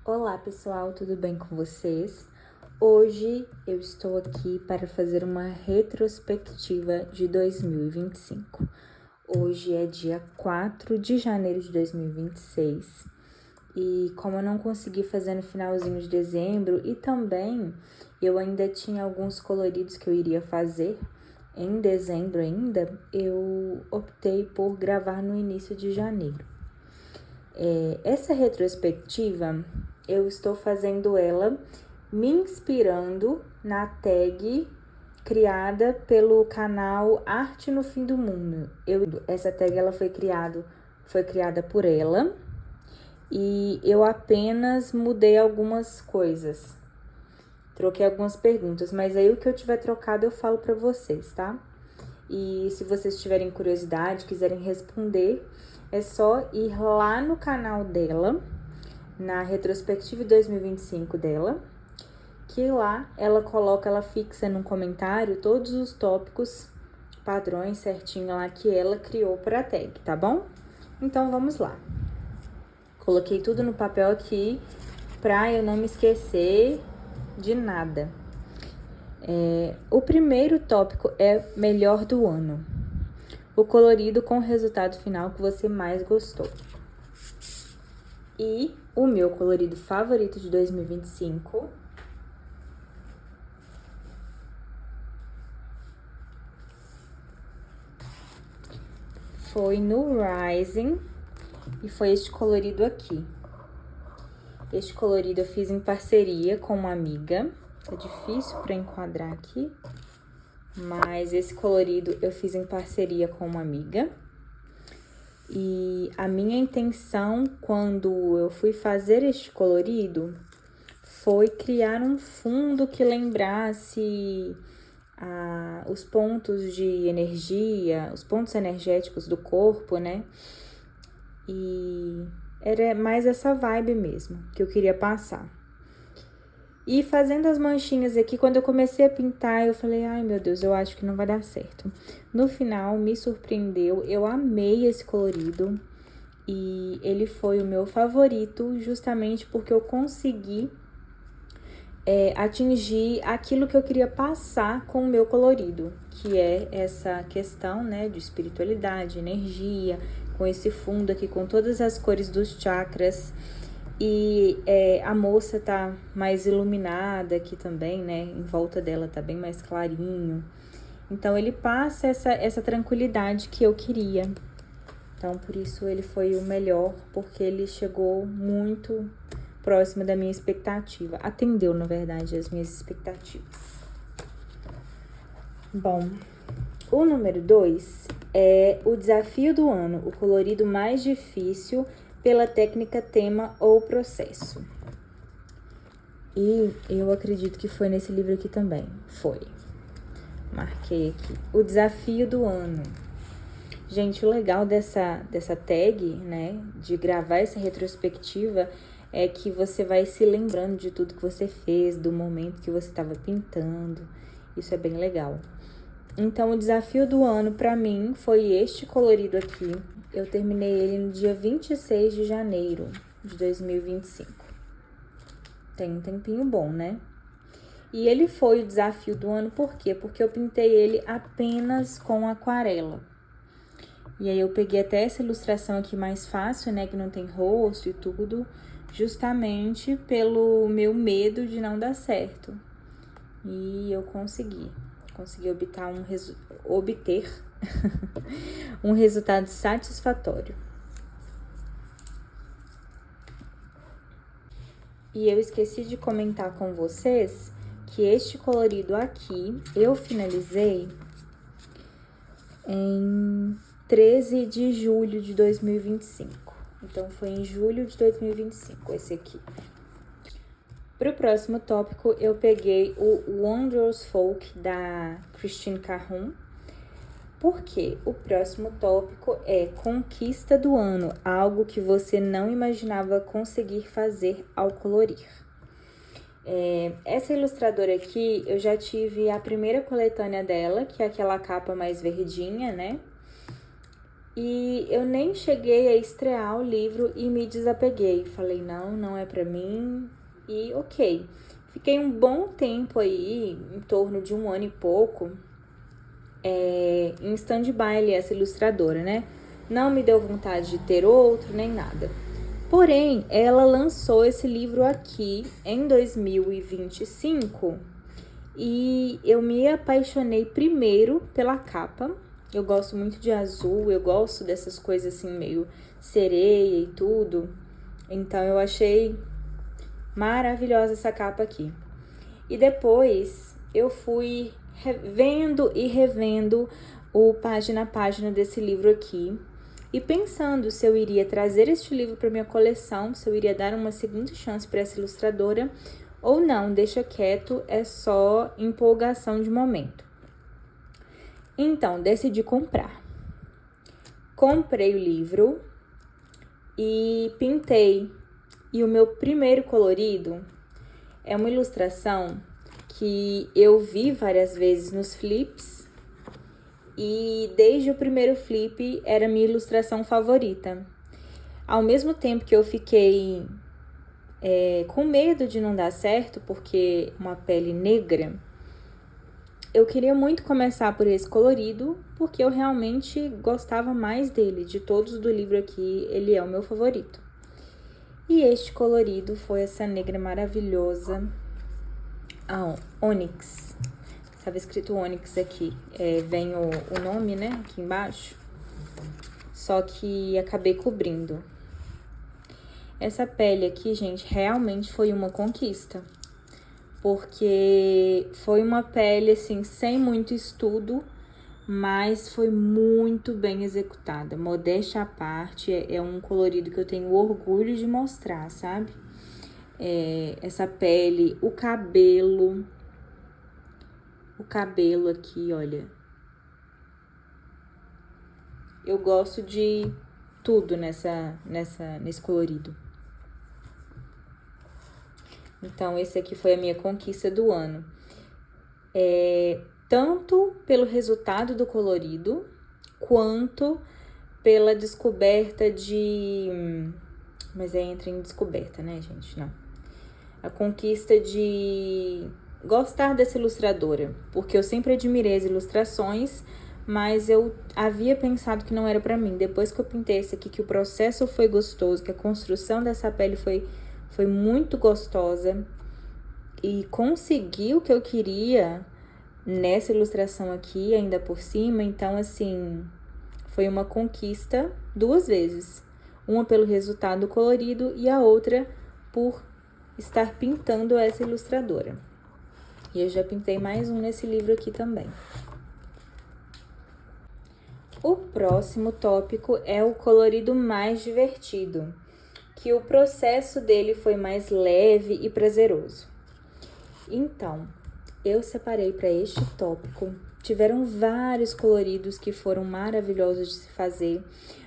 Olá pessoal, tudo bem com vocês? Hoje eu estou aqui para fazer uma retrospectiva de 2025. Hoje é dia 4 de janeiro de 2026 e como eu não consegui fazer no finalzinho de dezembro e também eu ainda tinha alguns coloridos que eu iria fazer em dezembro ainda, eu optei por gravar no início de janeiro. Essa retrospectiva, eu estou fazendo ela me inspirando na tag criada pelo canal Arte no Fim do Mundo. Essa tag ela foi criada por ela e eu apenas mudei algumas coisas. Troquei algumas perguntas, mas aí o que eu tiver trocado eu falo para vocês, tá? E se vocês tiverem curiosidade, quiserem responder, é só ir lá no canal dela, na retrospectiva 2025 dela, que lá ela fixa num comentário todos os tópicos padrões certinho lá que ela criou para a tag, tá bom? Então vamos lá. Coloquei tudo no papel aqui pra eu não me esquecer de nada. O primeiro tópico é melhor do ano. O colorido com o resultado final que você mais gostou. E o meu colorido favorito de 2025 foi no Rising e foi este colorido aqui. Este colorido eu fiz em parceria com uma amiga. É difícil para enquadrar aqui, mas esse colorido eu fiz em parceria com uma amiga. E a minha intenção quando eu fui fazer este colorido foi criar um fundo que lembrasse os pontos de energia, os pontos energéticos do corpo, né? E era mais essa vibe mesmo que eu queria passar. E fazendo as manchinhas aqui, quando eu comecei a pintar, eu falei, ai meu Deus, eu acho que não vai dar certo. No final, me surpreendeu, eu amei esse colorido e ele foi o meu favorito justamente porque eu consegui atingir aquilo que eu queria passar com o meu colorido, que é essa questão, né, de espiritualidade, energia, com esse fundo aqui, com todas as cores dos chakras. E a moça tá mais iluminada aqui também, né? Em volta dela tá bem mais clarinho. Então, ele passa essa tranquilidade que eu queria. Então, por isso ele foi o melhor, porque ele chegou muito próximo da minha expectativa. Atendeu, na verdade, as minhas expectativas. Bom, o número 2 é o desafio do ano, o colorido mais difícil pela técnica, tema ou processo. E eu acredito que foi nesse livro aqui também. Foi. Marquei aqui. O desafio do ano. Gente, o legal dessa tag, né, de gravar essa retrospectiva, é que você vai se lembrando de tudo que você fez, do momento que você estava pintando. Isso é bem legal. Então, o desafio do ano pra mim foi este colorido aqui. Eu terminei ele no dia 26 de janeiro de 2025. Tem um tempinho bom, né? E ele foi o desafio do ano, por quê? Porque eu pintei ele apenas com aquarela. E aí eu peguei até essa ilustração aqui mais fácil, né? Que não tem rosto e tudo, justamente pelo meu medo de não dar certo. E eu consegui obter um resultado satisfatório. E eu esqueci de comentar com vocês que este colorido aqui eu finalizei em 13 de julho de 2025. Então, foi em julho de 2025 esse aqui. Para o próximo tópico, eu peguei o Wondrous Folk da Christine Caron. Porque o próximo tópico é conquista do ano, algo que você não imaginava conseguir fazer ao colorir. Essa ilustradora aqui, eu já tive a primeira coletânea dela, que é aquela capa mais verdinha, né? E eu nem cheguei a estrear o livro e me desapeguei. Falei, não é pra mim. E ok. Fiquei um bom tempo aí, em torno de 1 ano e pouco, em stand-by essa ilustradora, né? Não me deu vontade de ter outro, nem nada. Porém, ela lançou esse livro aqui em 2025 e eu me apaixonei primeiro pela capa. Eu gosto muito de azul, eu gosto dessas coisas assim meio sereia e tudo. Então eu achei maravilhosa essa capa aqui. E depois eu fui vendo e revendo o página a página desse livro aqui e pensando se eu iria trazer este livro para minha coleção, se eu iria dar uma segunda chance para essa ilustradora ou não, deixa quieto, é só empolgação de momento. Então, decidi comprar. Comprei o livro e pintei. E o meu primeiro colorido é uma ilustração que eu vi várias vezes nos flips e desde o primeiro flip era minha ilustração favorita. Ao mesmo tempo que eu fiquei com medo de não dar certo, porque uma pele negra, eu queria muito começar por esse colorido, porque eu realmente gostava mais dele. De todos do livro aqui, ele é o meu favorito. E este colorido foi essa negra maravilhosa, a Onyx. Estava escrito Onyx aqui, vem o nome, né, aqui embaixo, só que acabei cobrindo. Essa pele aqui, gente, realmente foi uma conquista, porque foi uma pele, assim, sem muito estudo, mas foi muito bem executada. Modéstia à parte, é um colorido que eu tenho orgulho de mostrar, sabe? Essa pele, o cabelo aqui, olha. Eu gosto de tudo nesse colorido. Então, esse aqui foi a minha conquista do ano. Tanto pelo resultado do colorido, quanto pela descoberta de... Mas entra em descoberta, né, gente? Não. A conquista de gostar dessa ilustradora, porque eu sempre admirei as ilustrações, mas eu havia pensado que não era pra mim. Depois que eu pintei esse aqui, que o processo foi gostoso, que a construção dessa pele foi muito gostosa e consegui o que eu queria nessa ilustração aqui, ainda por cima. Então, assim, foi uma conquista 2 vezes. Uma pelo resultado colorido e a outra por estar pintando essa ilustradora. E eu já pintei mais um nesse livro aqui também. O próximo tópico é o colorido mais divertido, que o processo dele foi mais leve e prazeroso. Então, eu separei para este tópico. Tiveram vários coloridos que foram maravilhosos de se fazer,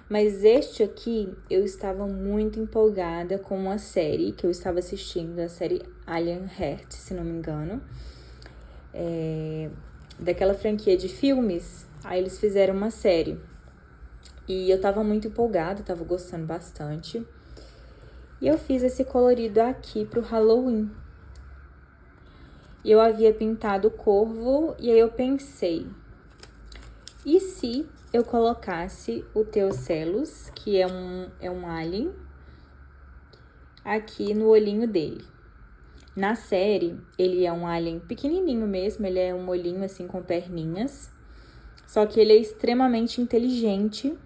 mas este aqui eu estava muito empolgada com uma série que eu estava assistindo, a série Alien Heart, se não me engano. Daquela franquia de filmes, aí eles fizeram uma série. E eu tava muito empolgada, tava gostando bastante. E eu fiz esse colorido aqui pro Halloween. E eu havia pintado o corvo, e aí eu pensei, e se eu colocasse o Theocellus, que é um alien, aqui no olhinho dele? Na série, ele é um alien pequenininho mesmo, ele é um olhinho assim com perninhas, só que ele é extremamente inteligente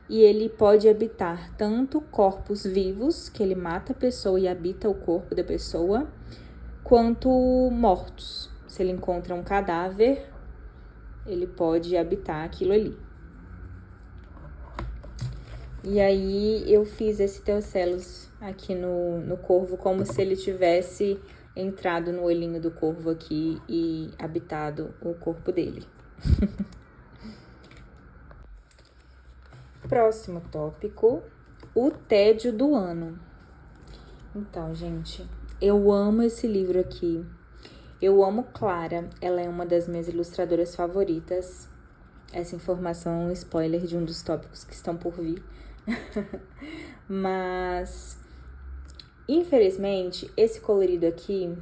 e ele pode habitar tanto corpos vivos, que ele mata a pessoa e habita o corpo da pessoa, quanto mortos. Se ele encontra um cadáver, ele pode habitar aquilo ali. E aí eu fiz esse Theocellus aqui no corvo, como se ele tivesse entrado no olhinho do corvo aqui e habitado o corpo dele. Próximo tópico, o tédio do ano. Então, gente, eu amo esse livro aqui. Eu amo Clara, ela é uma das minhas ilustradoras favoritas. Essa informação é um spoiler de um dos tópicos que estão por vir. Mas, infelizmente, esse colorido aqui,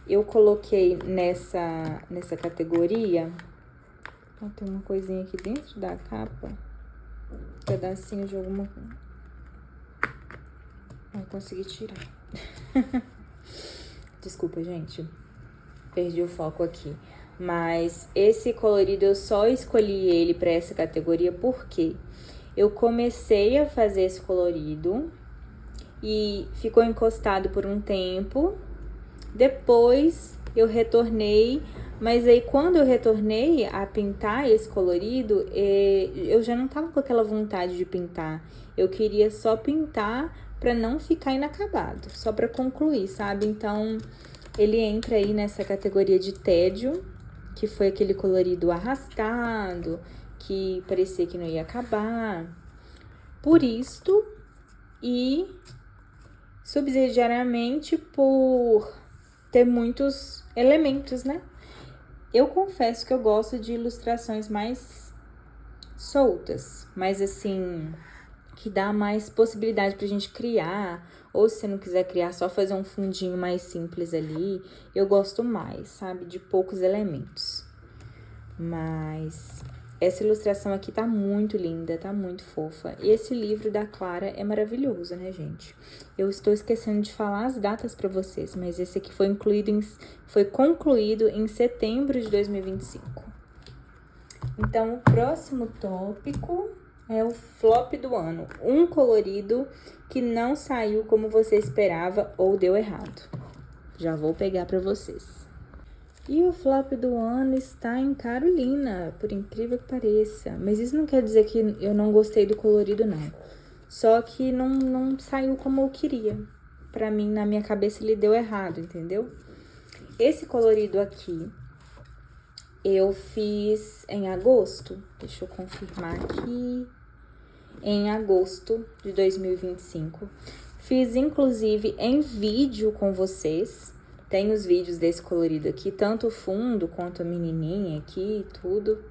eu coloquei nessa categoria. Ó, tem uma coisinha aqui dentro da capa. Um pedacinho de alguma coisa. Não consegui tirar. Desculpa, gente. Perdi o foco aqui. Mas esse colorido eu só escolhi ele para essa categoria porque eu comecei a fazer esse colorido e ficou encostado por um tempo. Depois eu retornei, mas aí quando eu retornei a pintar esse colorido, eu já não tava com aquela vontade de pintar. Eu queria só pintar para não ficar inacabado, só para concluir, sabe? Então, ele entra aí nessa categoria de tédio, que foi aquele colorido arrastado, que parecia que não ia acabar. Por isto, e subsidiariamente por ter muitos elementos, né? Eu confesso que eu gosto de ilustrações mais soltas, mas assim, que dá mais possibilidade pra gente criar, ou se você não quiser criar, só fazer um fundinho mais simples ali, eu gosto mais, sabe? De poucos elementos. Mas essa ilustração aqui tá muito linda, tá muito fofa. E esse livro da Clara é maravilhoso, né, gente? Eu estou esquecendo de falar as datas pra vocês, mas esse aqui foi concluído em setembro de 2025. Então, o próximo tópico é o flop do ano. Um colorido que não saiu como você esperava ou deu errado. Já vou pegar pra vocês. E o flop do ano está em Carolina, por incrível que pareça. Mas isso não quer dizer que eu não gostei do colorido, não. Só que não saiu como eu queria. Pra mim, na minha cabeça, ele deu errado, entendeu? Esse colorido aqui, eu fiz em agosto. Deixa eu confirmar aqui. Em agosto de 2025. Fiz, inclusive, em vídeo com vocês. Tem os vídeos desse colorido aqui, tanto o fundo quanto a menininha aqui e tudo.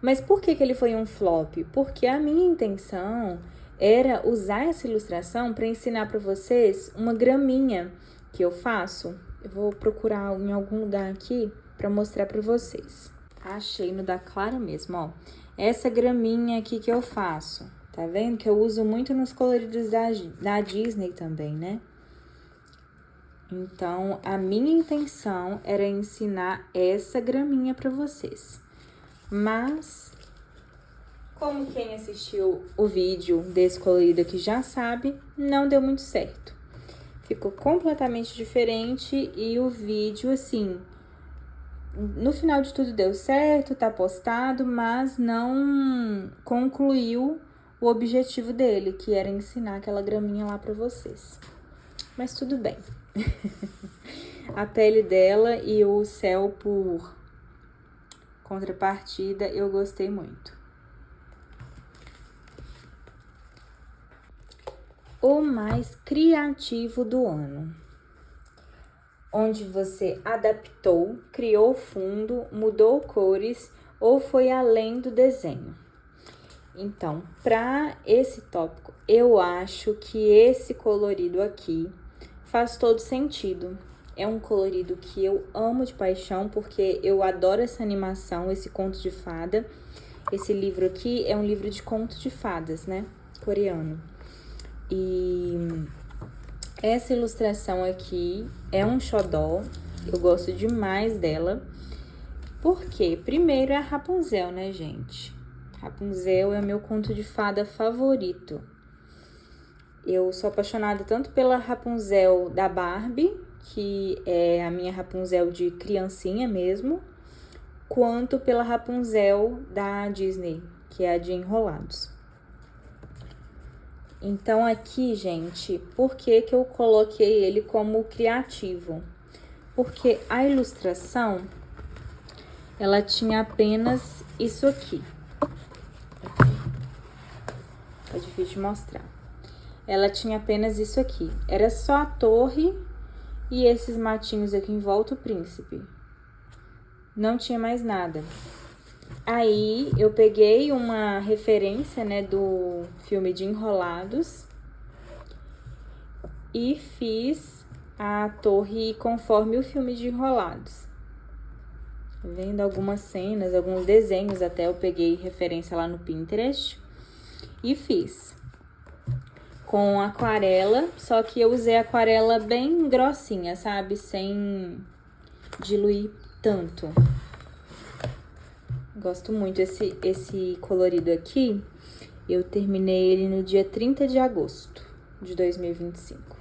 Mas por que ele foi um flop? Porque a minha intenção era usar essa ilustração para ensinar para vocês uma graminha que eu faço. Eu vou procurar em algum lugar aqui para mostrar para vocês. Achei no da Clara mesmo, ó. Essa graminha aqui que eu faço. Tá vendo? Que eu uso muito nos coloridos da Disney também, né? Então, a minha intenção era ensinar essa graminha para vocês. Mas, como quem assistiu o vídeo desse colorido aqui já sabe, não deu muito certo. Ficou completamente diferente e o vídeo, assim, no final de tudo deu certo, tá postado, mas não concluiu o objetivo dele, que era ensinar aquela graminha lá para vocês. Mas tudo bem. A pele dela e o céu por contrapartida, eu gostei muito. O mais criativo do ano. Onde você adaptou, criou fundo, mudou cores ou foi além do desenho. Então, para esse tópico, eu acho que esse colorido aqui faz todo sentido. É um colorido que eu amo de paixão, porque eu adoro essa animação, esse conto de fada. Esse livro aqui é um livro de contos de fadas, né? Coreano. E essa ilustração aqui é um xodó. Eu gosto demais dela. Por quê? Primeiro é a Rapunzel, né, gente? Rapunzel é o meu conto de fada favorito. Eu sou apaixonada tanto pela Rapunzel da Barbie, que é a minha Rapunzel de criancinha mesmo, quanto pela Rapunzel da Disney, que é a de Enrolados. Então aqui, gente, por que eu coloquei ele como criativo? Porque a ilustração, ela tinha apenas isso aqui. É difícil de mostrar. Ela tinha apenas isso aqui. Era só a torre e esses matinhos aqui em volta, o príncipe. Não tinha mais nada. Aí eu peguei uma referência, né, do filme de Enrolados e fiz a torre conforme o filme de Enrolados. Vendo algumas cenas, alguns desenhos até, eu peguei referência lá no Pinterest e fiz. Com aquarela, só que eu usei aquarela bem grossinha, sabe? Sem diluir tanto. Gosto muito esse colorido aqui. Eu terminei ele no dia 30 de agosto de 2025.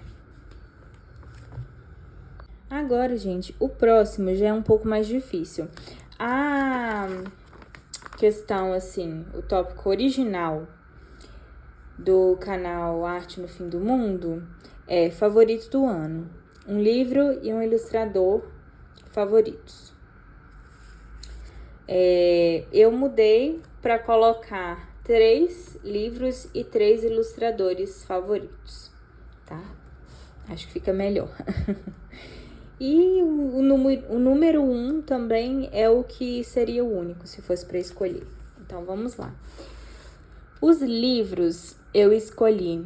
Agora, gente, o próximo já é um pouco mais difícil. A questão, assim, o tópico original do canal Arte no Fim do Mundo é favorito do ano. Um livro e um ilustrador favoritos. Eu mudei para colocar 3 livros e 3 ilustradores favoritos, tá? Acho que fica melhor. E o número 1 também é o que seria o único, se fosse para escolher. Então, vamos lá. Os livros eu escolhi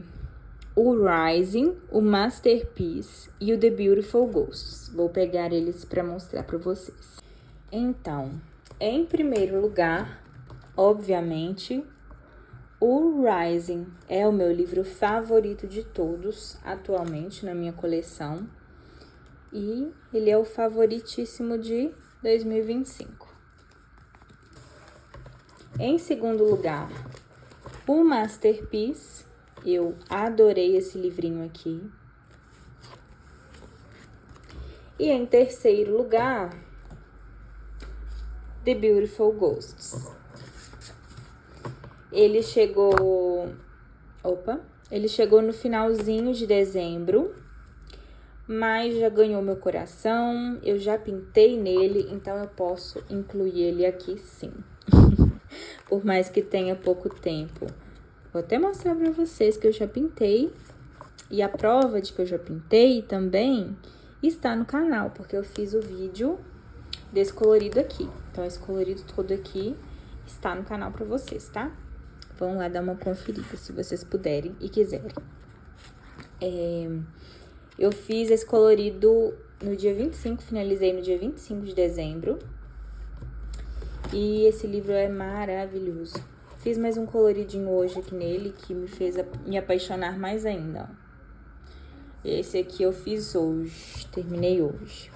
o Rising, o Masterpiece e o The Beautiful Ghosts. Vou pegar eles para mostrar para vocês. Então, em primeiro lugar, obviamente, o Rising é o meu livro favorito de todos atualmente na minha coleção. E ele é o favoritíssimo de 2025. Em segundo lugar, o Masterpiece. Eu adorei esse livrinho aqui. E em terceiro lugar, The Beautiful Ghosts. Ele chegou no finalzinho de dezembro, mas já ganhou meu coração, eu já pintei nele, então eu posso incluir ele aqui sim. Por mais que tenha pouco tempo. Vou até mostrar pra vocês que eu já pintei. E a prova de que eu já pintei também está no canal, porque eu fiz o vídeo desse colorido aqui. Então, esse colorido todo aqui está no canal pra vocês, tá? Vão lá dar uma conferida, se vocês puderem e quiserem. Eu fiz esse colorido no dia 25, finalizei no dia 25 de dezembro. E esse livro é maravilhoso. Fiz mais um coloridinho hoje aqui nele, que me fez me apaixonar mais ainda. Esse aqui eu fiz hoje, terminei hoje.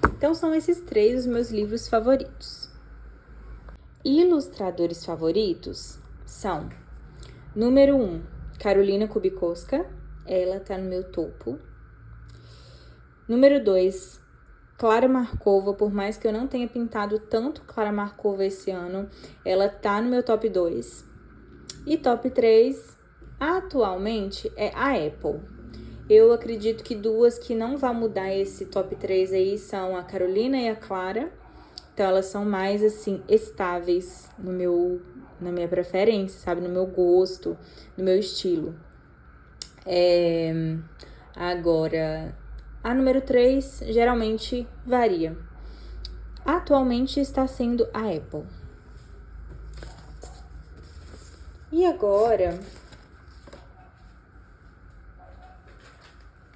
Então, são esses 3 os meus livros favoritos. Ilustradores favoritos são: número 1, Karolina Kubikowska. Ela tá no meu topo. Número 2, Clara Markova. Por mais que eu não tenha pintado tanto Clara Markova esse ano, ela tá no meu top 2. E top 3, atualmente, é a Apple. Eu acredito que 2 que não vão mudar esse top 3 aí são a Carolina e a Clara. Então, elas são mais, assim, estáveis na minha preferência, sabe? No meu gosto, no meu estilo. Agora, a número 3 geralmente varia. Atualmente está sendo a Apple. E agora,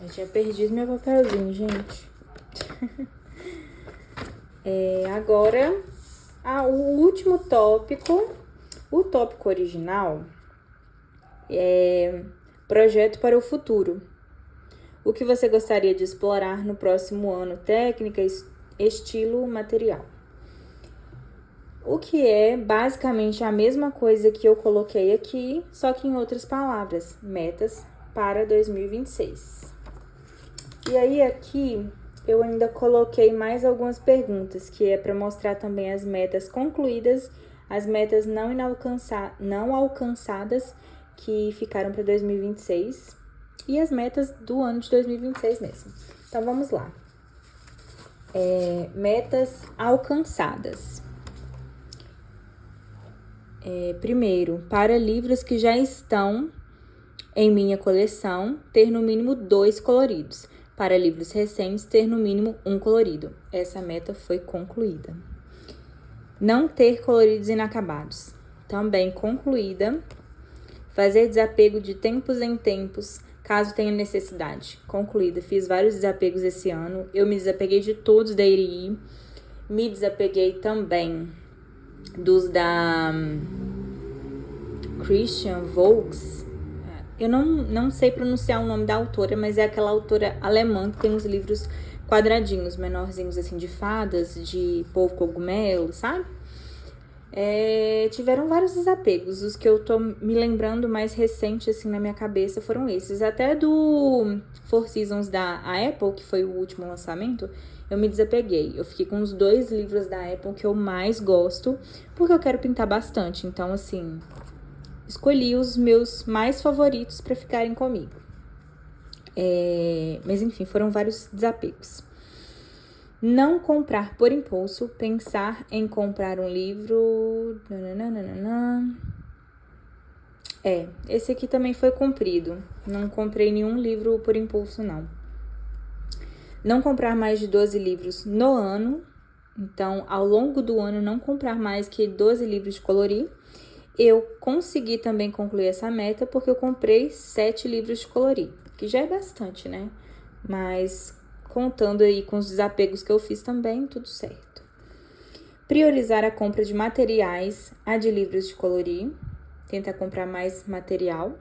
eu tinha perdido meu papelzinho, gente. Agora, o último tópico, o tópico original é projeto para o futuro. O que você gostaria de explorar no próximo ano? Técnica, estilo, material. O que é basicamente a mesma coisa que eu coloquei aqui, só que em outras palavras. Metas para 2026. E aí aqui eu ainda coloquei mais algumas perguntas, que é para mostrar também as metas concluídas, as metas não alcançadas que ficaram para 2026 e as metas do ano de 2026 mesmo. Então, vamos lá. Metas alcançadas. Primeiro, para livros que já estão em minha coleção, ter no mínimo 2 coloridos. Para livros recentes, ter no mínimo 1 colorido. Essa meta foi concluída. Não ter coloridos inacabados. Também concluída. Fazer desapego de tempos em tempos, caso tenha necessidade. Concluída. Fiz vários desapegos esse ano. Eu me desapeguei de todos da IRI. Me desapeguei também dos da Christian Volks. Eu não sei pronunciar o nome da autora, mas é aquela autora alemã que tem uns livros quadradinhos, menorzinhos assim, de fadas, de polvo cogumelo, sabe? Tiveram vários desapegos. Os que eu tô me lembrando mais recente, assim, na minha cabeça foram esses. Até do Four Seasons da Apple, que foi o último lançamento, eu me desapeguei. Eu fiquei com os 2 livros da Apple que eu mais gosto, porque eu quero pintar bastante. Então, assim, escolhi os meus mais favoritos para ficarem comigo. Mas, enfim, foram vários desapegos. Não comprar por impulso, pensar em comprar um livro... esse aqui também foi cumprido. Não comprei nenhum livro por impulso, não. Não comprar mais de 12 livros no ano. Então, ao longo do ano, não comprar mais que 12 livros de colorir. Eu consegui também concluir essa meta porque eu comprei 7 livros de colorir, que já é bastante, né? Mas contando aí com os desapegos que eu fiz também, tudo certo. Priorizar a compra de materiais, a de livros de colorir. Tentar comprar mais material.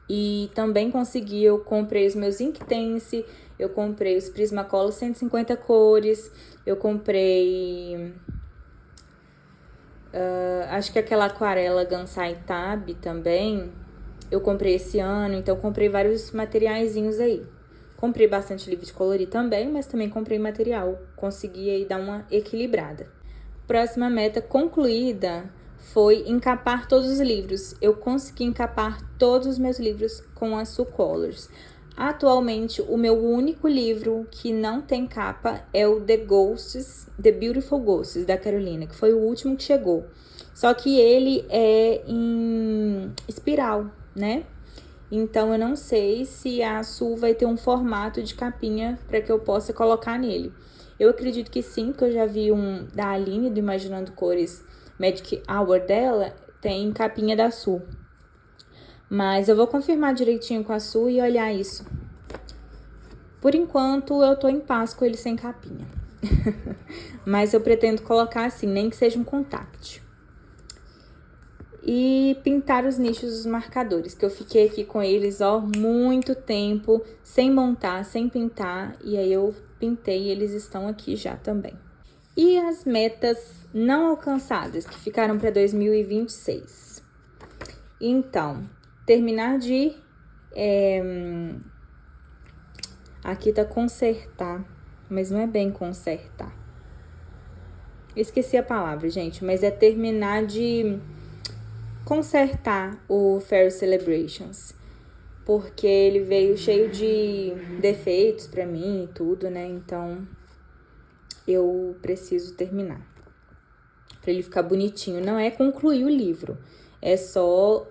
E também consegui, eu comprei os meus Inktense, eu comprei os Prismacolor 150 cores, eu comprei... acho que aquela aquarela Gansai Tab também, eu comprei esse ano, então comprei vários materiaizinhos aí. Comprei bastante livro de colorir também, mas também comprei material. Consegui aí dar uma equilibrada. Próxima meta concluída foi encapar todos os livros. Eu consegui encapar todos os meus livros com a Sucolors. Atualmente, o meu único livro que não tem capa é o The Beautiful Ghosts, da Carolina, que foi o último que chegou. Só que ele é em espiral, né? Então, eu não sei se a Su vai ter um formato de capinha para que eu possa colocar nele. Eu acredito que sim, porque eu já vi um da Aline, do Imaginando Cores Magic Hour dela, tem capinha da Su. Mas eu vou confirmar direitinho com a Su e olhar isso. Por enquanto, eu tô em paz com ele sem capinha. Mas eu pretendo colocar assim, nem que seja um contact. E pintar os nichos dos marcadores, que eu fiquei aqui com eles, ó, muito tempo, sem montar, sem pintar, e aí eu pintei e eles estão aqui já também. E as metas não alcançadas, que ficaram para 2026. Então, terminar de... aqui tá consertar, mas não é bem consertar. Esqueci a palavra, gente, mas é terminar de... consertar o Fairy Celebrations, porque ele veio cheio de defeitos pra mim e tudo, né? Então, eu preciso terminar pra ele ficar bonitinho. Não é concluir o livro, é só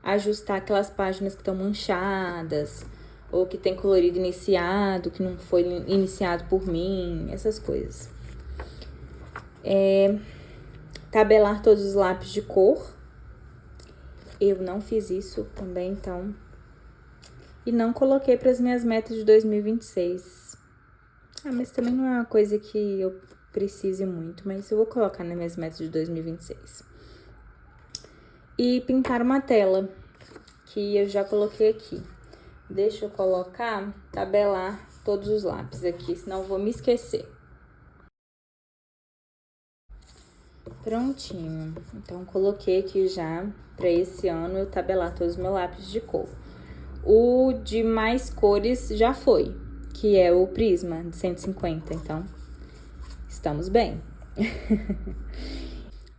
ajustar aquelas páginas que estão manchadas, ou que tem colorido iniciado, que não foi iniciado por mim, essas coisas. Tabelar todos os lápis de cor. Eu não fiz isso também, então. E não coloquei para as minhas metas de 2026. Mas também não é uma coisa que eu precise muito, mas eu vou colocar nas minhas metas de 2026. E pintar uma tela, que eu já coloquei aqui. Deixa eu colocar, tabelar todos os lápis aqui, senão eu vou me esquecer. Prontinho, então coloquei aqui já para esse ano eu tabelar todos os meus lápis de cor. O de mais cores já foi, que é o Prisma de 150, então estamos bem.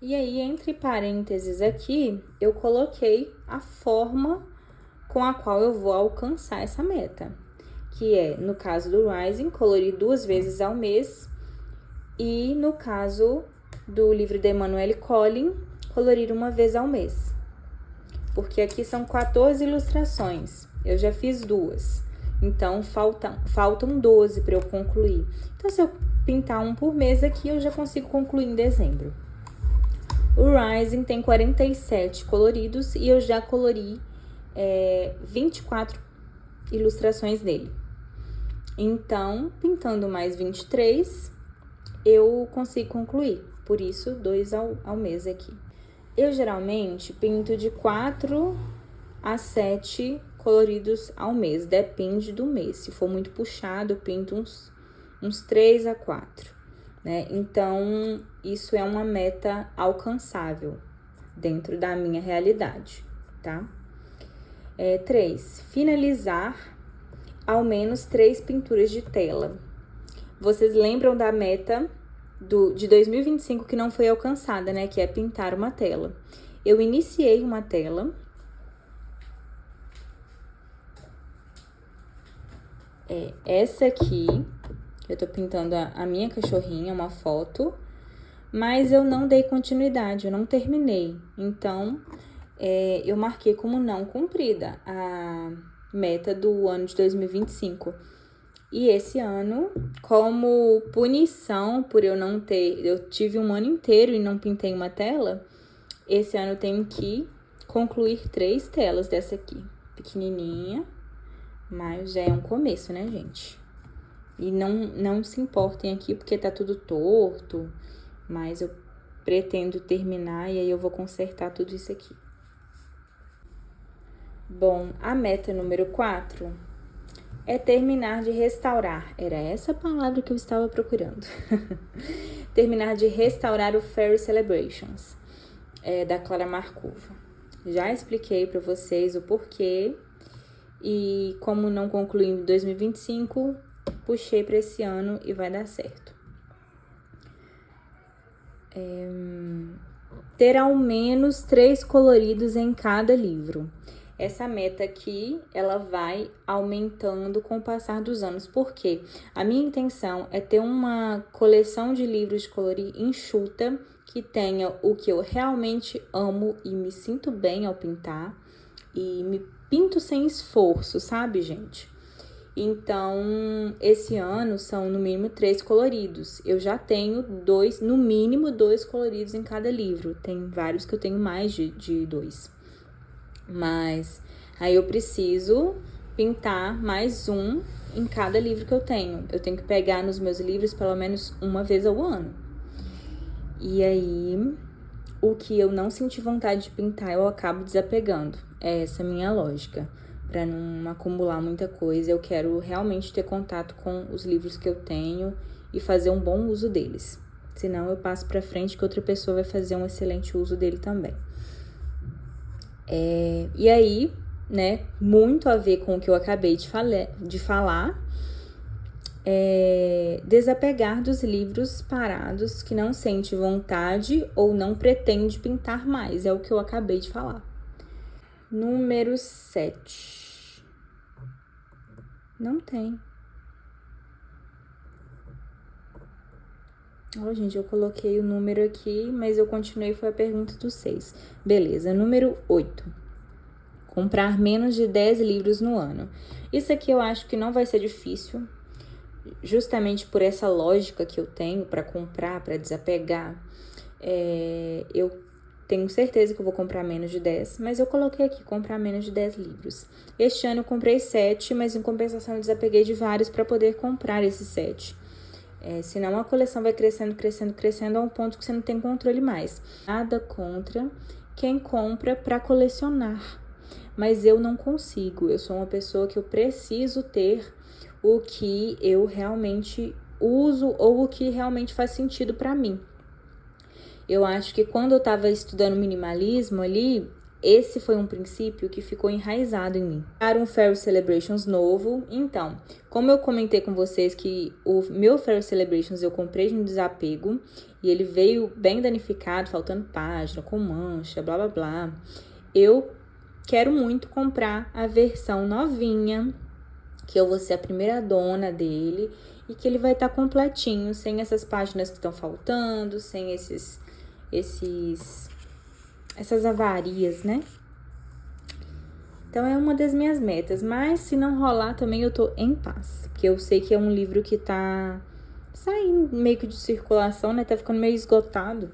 E aí, entre parênteses aqui, eu coloquei a forma com a qual eu vou alcançar essa meta, que é, no caso do Rising, colorir 2 vezes ao mês, e no caso do livro da Emanuele Collin, colorir 1 vez ao mês. Porque aqui são 14 ilustrações, eu já fiz 2, então faltam 12 para eu concluir. Então, se eu pintar um por mês aqui, eu já consigo concluir em dezembro. O Rising tem 47 coloridos e eu já colori 24 ilustrações dele. Então, pintando mais 23, eu consigo concluir. Por isso, 2 ao mês aqui. Eu geralmente pinto de 4 a 7 coloridos ao mês, depende do mês. Se for muito puxado, eu pinto uns 3 a 4, né? Então, isso é uma meta alcançável dentro da minha realidade, tá? 3, finalizar ao menos 3 pinturas de tela. Vocês lembram da meta de 2025 que não foi alcançada, né? Que é pintar uma tela. Eu iniciei uma tela. Essa aqui, eu tô pintando a minha cachorrinha, uma foto, mas eu não dei continuidade, eu não terminei. Então, eu marquei como não cumprida a meta do ano de 2025. E esse ano, como punição por eu tive um ano inteiro e não pintei uma tela, esse ano eu tenho que concluir 3 telas dessa aqui, pequenininha, mas já é um começo, né, gente? E não se importem aqui porque tá tudo torto, mas eu pretendo terminar e aí eu vou consertar tudo isso aqui. Bom, a meta número 4 é terminar de restaurar. Era essa a palavra que eu estava procurando. Terminar de restaurar o Fairy Celebrations, da Clara Markova. Já expliquei para vocês o porquê e como não concluí em 2025, puxei para esse ano e vai dar certo. Ter ao menos 3 coloridos em cada livro. Essa meta aqui, ela vai aumentando com o passar dos anos, porque a minha intenção é ter uma coleção de livros de colorir enxuta, que tenha o que eu realmente amo e me sinto bem ao pintar, e me pinto sem esforço, sabe, gente? Então, esse ano são no mínimo 3 coloridos. Eu já tenho no mínimo 2 coloridos em cada livro. Tem vários que eu tenho mais de 2. Mas aí eu preciso pintar mais um em cada livro que eu tenho. Eu tenho que pegar nos meus livros pelo menos uma vez ao ano. E aí, o que eu não senti vontade de pintar, eu acabo desapegando. É essa a minha lógica. Pra não acumular muita coisa, eu quero realmente ter contato com os livros que eu tenho e fazer um bom uso deles. Senão eu passo pra frente que outra pessoa vai fazer um excelente uso dele também. E aí, né, muito a ver com o que eu acabei de falar, desapegar dos livros parados que não sente vontade ou não pretende pintar mais, é o que eu acabei de falar. Número 7. Não tem. Gente, eu coloquei o número aqui, mas eu continuei, foi a pergunta do 6. Beleza, número 8. Comprar menos de 10 livros no ano. Isso aqui eu acho que não vai ser difícil, justamente por essa lógica que eu tenho para comprar, para desapegar. Eu tenho certeza que eu vou comprar menos de 10, mas eu coloquei aqui, comprar menos de 10 livros. Este ano eu comprei 7, mas em compensação eu desapeguei de vários para poder comprar esses 7. Senão a coleção vai crescendo, crescendo, crescendo a um ponto que você não tem controle mais. Nada contra quem compra para colecionar, mas eu não consigo. Eu sou uma pessoa que eu preciso ter o que eu realmente uso ou o que realmente faz sentido para mim. Eu acho que quando eu estava estudando minimalismo ali, esse foi um princípio que ficou enraizado em mim. Para um Fairy Celebrations novo, então, como eu comentei com vocês que o meu Fairy Celebrations eu comprei no desapego e ele veio bem danificado, faltando página, com mancha, blá blá blá. Eu quero muito comprar a versão novinha, que eu vou ser a primeira dona dele e que ele vai estar completinho, sem essas páginas que estão faltando, sem essas avarias, né? Então, é uma das minhas metas. Mas, se não rolar, também eu tô em paz. Porque eu sei que é um livro que tá saindo meio que de circulação, né? Tá ficando meio esgotado.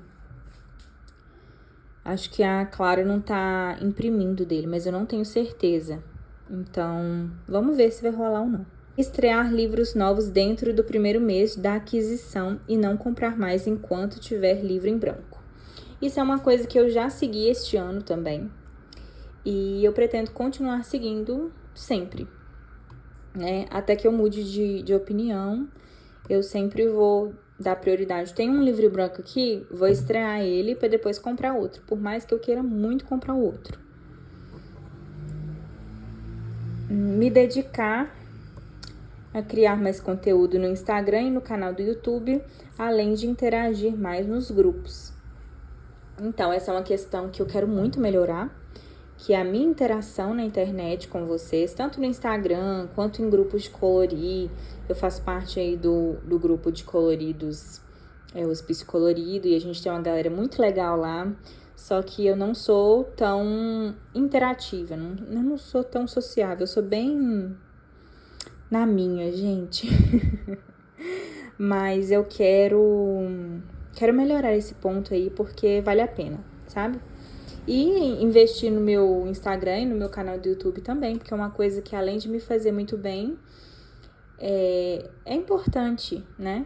Acho que a Clara não tá imprimindo dele, mas eu não tenho certeza. Então, vamos ver se vai rolar ou não. Estrear livros novos dentro do primeiro mês da aquisição e não comprar mais enquanto tiver livro em branco. Isso é uma coisa que eu já segui este ano também. E eu pretendo continuar seguindo sempre, né? Até que eu mude de opinião, eu sempre vou dar prioridade. Tem um livro branco aqui, vou estrear ele para depois comprar outro, por mais que eu queira muito comprar o outro. Me dedicar a criar mais conteúdo no Instagram e no canal do YouTube, além de interagir mais nos grupos. Então, essa é uma questão que eu quero muito melhorar, que é a minha interação na internet com vocês, tanto no Instagram quanto em grupos de colorir. Eu faço parte aí do grupo de coloridos, Hospício Colorido, e a gente tem uma galera muito legal lá, só que eu não sou tão interativa, eu não sou tão sociável, eu sou bem na minha, gente. Mas eu quero melhorar esse ponto aí, porque vale a pena, sabe? E investir no meu Instagram e no meu canal do YouTube também, porque é uma coisa que, além de me fazer muito bem, é importante, né?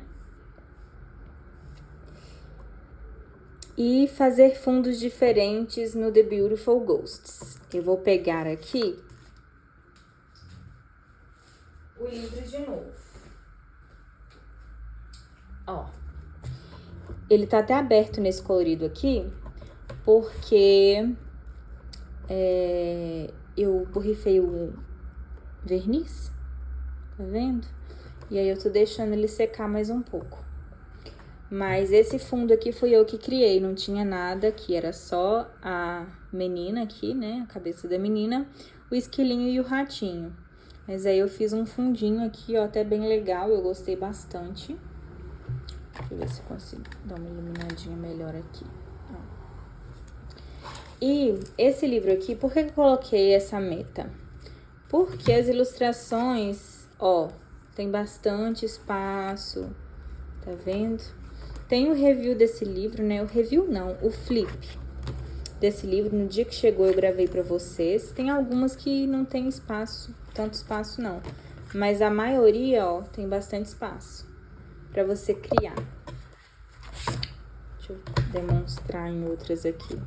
E fazer fundos diferentes no The Beautiful Ghosts. Eu vou pegar aqui o livro de novo. Ó, ele tá até aberto nesse colorido aqui, porque eu borrifei o verniz, tá vendo? E aí eu tô deixando ele secar mais um pouco. Mas esse fundo aqui foi eu que criei, não tinha nada aqui, era só a menina aqui, né, a cabeça da menina, o esquilinho e o ratinho. Mas aí eu fiz um fundinho aqui, ó, até bem legal, eu gostei bastante. Deixa eu ver se eu consigo dar uma iluminadinha melhor aqui. E esse livro aqui, por que eu coloquei essa meta? Porque as ilustrações, ó, tem bastante espaço, tá vendo? Tem o review desse livro, né? O review não, o flip desse livro. No dia que chegou eu gravei pra vocês. Tem algumas que não tem espaço, tanto espaço não. Mas a maioria, ó, tem bastante espaço pra você criar. Deixa eu demonstrar em outras aqui.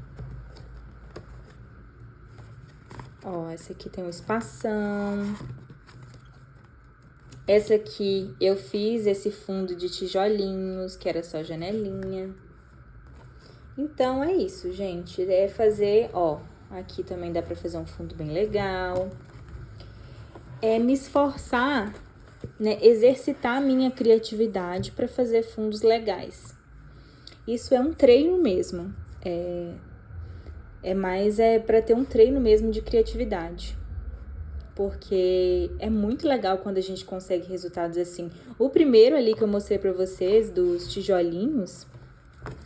Ó, essa aqui tem um espação. Essa aqui eu fiz esse fundo de tijolinhos, que era só janelinha. Então, é isso, gente. É fazer, ó, aqui também dá pra fazer um fundo bem legal. É me esforçar, né, exercitar a minha criatividade pra fazer fundos legais. Isso é um treino mesmo. É pra ter um treino mesmo de criatividade. Porque é muito legal quando a gente consegue resultados assim. O primeiro ali que eu mostrei pra vocês, dos tijolinhos,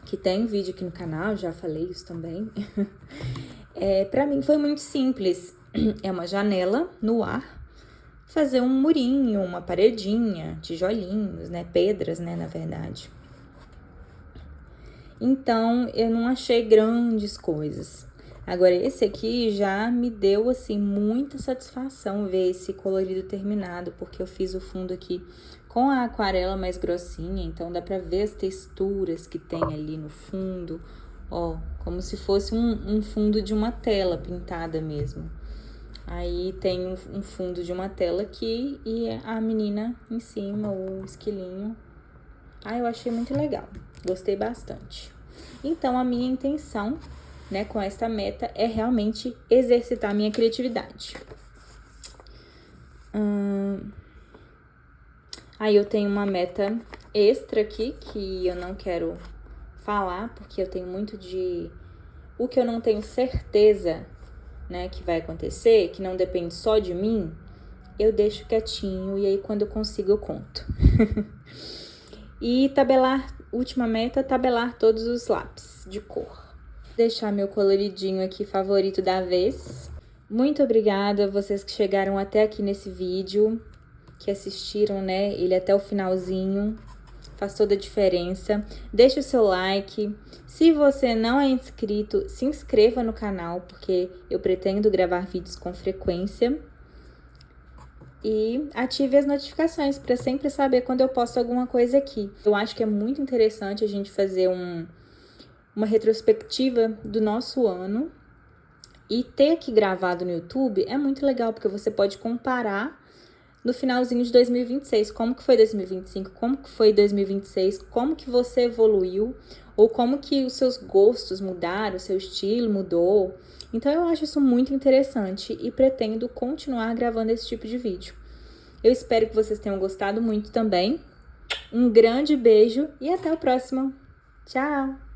que tem vídeo aqui no canal, já falei isso também. Pra mim foi muito simples. É uma janela no ar, fazer um murinho, uma paredinha, tijolinhos, né? Pedras, né, na verdade. Então, eu não achei grandes coisas. Agora, esse aqui já me deu, assim, muita satisfação ver esse colorido terminado, porque eu fiz o fundo aqui com a aquarela mais grossinha, então dá pra ver as texturas que tem ali no fundo, ó, como se fosse um fundo de uma tela pintada mesmo. Aí tem um fundo de uma tela aqui e a menina em cima, o esquilinho. Eu achei muito legal, gostei bastante. Então, a minha intenção, né, com esta meta é realmente exercitar a minha criatividade. Aí eu tenho uma meta extra aqui que eu não quero falar, porque eu tenho muito de... O que eu não tenho certeza, né, que vai acontecer, que não depende só de mim, eu deixo quietinho e aí quando eu consigo eu conto. E tabelar, última meta, tabelar todos os lápis de cor. Deixar meu coloridinho aqui favorito da vez. Muito obrigada a vocês que chegaram até aqui nesse vídeo, que assistiram, né, ele até o finalzinho. faz toda a diferença. Deixa o seu like. Se você não é inscrito, se inscreva no canal, porque eu pretendo gravar vídeos com frequência. E ative as notificações para sempre saber quando eu posto alguma coisa aqui. Eu acho que é muito interessante a gente fazer uma retrospectiva do nosso ano. E ter aqui gravado no YouTube é muito legal, porque você pode comparar no finalzinho de 2026, como que foi 2025, como que foi 2026, como que você evoluiu, ou como que os seus gostos mudaram, o seu estilo mudou. Então eu acho isso muito interessante e pretendo continuar gravando esse tipo de vídeo. Eu espero que vocês tenham gostado muito também. Um grande beijo e até o próximo. Tchau!